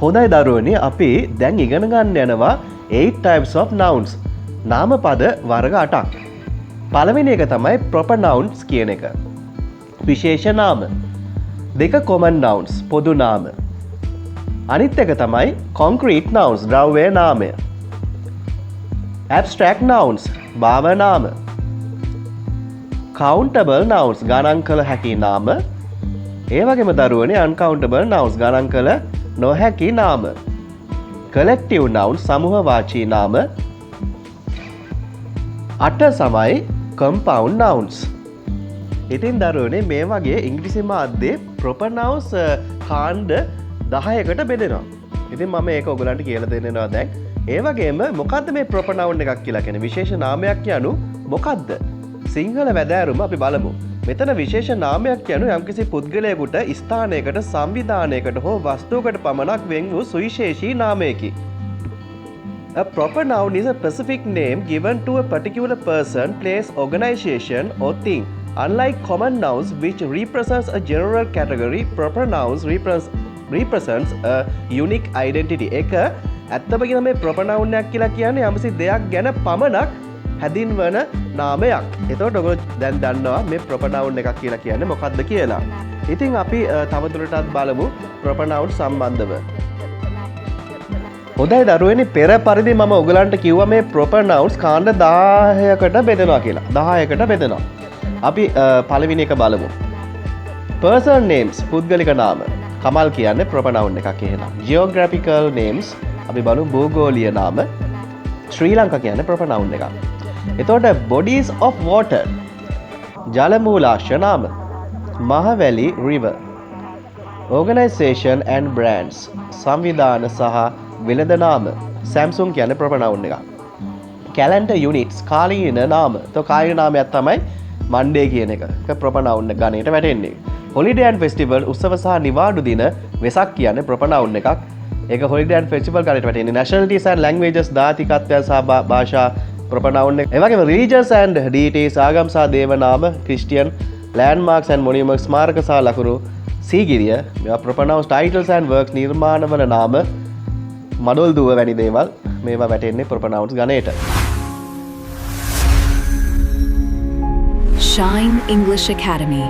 හොඳයි දරුවනේ අපි දැන් ඉගෙන ගන්න යනවා 8 types of nouns. නාම පද වර්ග 8ක්. පළවෙනි එක තමයි proper nouns කියන එක. විශේෂ නාම. දෙක common nouns පොදු නාම. අනිත් එක තමයි concrete nouns ද්‍රව්‍ය නාමය. abstract nouns භාව නාම. countable nouns ගණන් කළ හැකි නාම. ඒ වගේම දරුවනේ uncountable nouns ගණන් කළ නොහැකි නාම. collective nouns සමූහ වාචී නාම. 8 සමයි compound nouns. ඉතින් දරුවනේ මේ වගේ ඉංග්‍රීසි මාධ්‍යයේ proper nouns කාණ්ඩ 10කට බෙදෙනවා. ඉතින් මම ඒක ඔයගලන්ට කියලා දෙන්නවා දැන්. ඒ වගේම මොකද්ද මේ proper noun එකක් කියලා කියන්නේ? විශේෂ නාමයක් යනු මොකද්ද? සිංහල වැදෑරුම අපි බලමු. මෙතන විශේෂ නාමයක් යනු යම්කිසි පුද්ගලයෙකුට ස්ථානයකට සංවිධානයකට හෝ වස්තුවකට පමණක් වෙන් වූ සුවිශේෂී නාමයකි. A proper noun is a specific name given to a particular person, place, organization or thing. Unlike common nouns which represents a general category, proper nouns represents a unique identity. එක ඇත්තම කියන මේ proper noun එකක් කියලා කියන්නේ යම්කිසි දෙයක් ගැන පමණක් හැදින්වන නාමයක්. එතකොට ඔයගොල්ලෝ දැන් දන්නවා මේ proper noun එකක් කියලා කියන්නේ මොකක්ද කියලා. ඉතින් අපි තවදුරටත් බලමු proper noun සම්බන්ධව. හොඳයි දරුවනේ පෙර පරිදි මම ඔයගලන්ට කිව්වා මේ proper nouns කාණ්ඩ 10කට බෙදෙනවා කියලා. 10කට බෙදෙනවා. අපි පළවෙනි එක බලමු. Person names පුද්ගලික නාම. කමල් කියන්නේ proper noun එකක් එහෙනම්. Geographical names අපි බලමු භූගෝලීය නාම. ශ්‍රී ලංකා කියන්නේ proper noun එකක්. එතකොට bodies of water ජල මූලාශ්‍ර නාම. Mahaweli river. Organization and brands සංවිධාන සහ වෙළඳ නාම. Samsung කියන්නේ proper noun එකක්. Calendar units කාලීන නාම. તો කාලීන නාමයක් තමයි Monday කියන එක. ඒක proper noun එක ගණයට වැටෙන්නේ. Holiday and festival උත්සව සහ නිවාඩු දින වෙසක් කියන්නේ proper noun එකක්. ඒක holiday and festival ගණයට වැටෙන්නේ. Nationalities and languages දාතිකත්වයන් සහ භාෂා proper noun එක. ඒ වගේම religions and deities ආගම් සහ දේව නාම. Christian landmarks and monuments ස්මාරක සහ ලකුණු. සීගිරිය මේවා proper nouns. Titles and works නිර්මාණවල නාම. මඩොල් දුව වැනි දේවල් මේවා වැටෙන්නේ proper nouns ගණයට. Shine English Academy.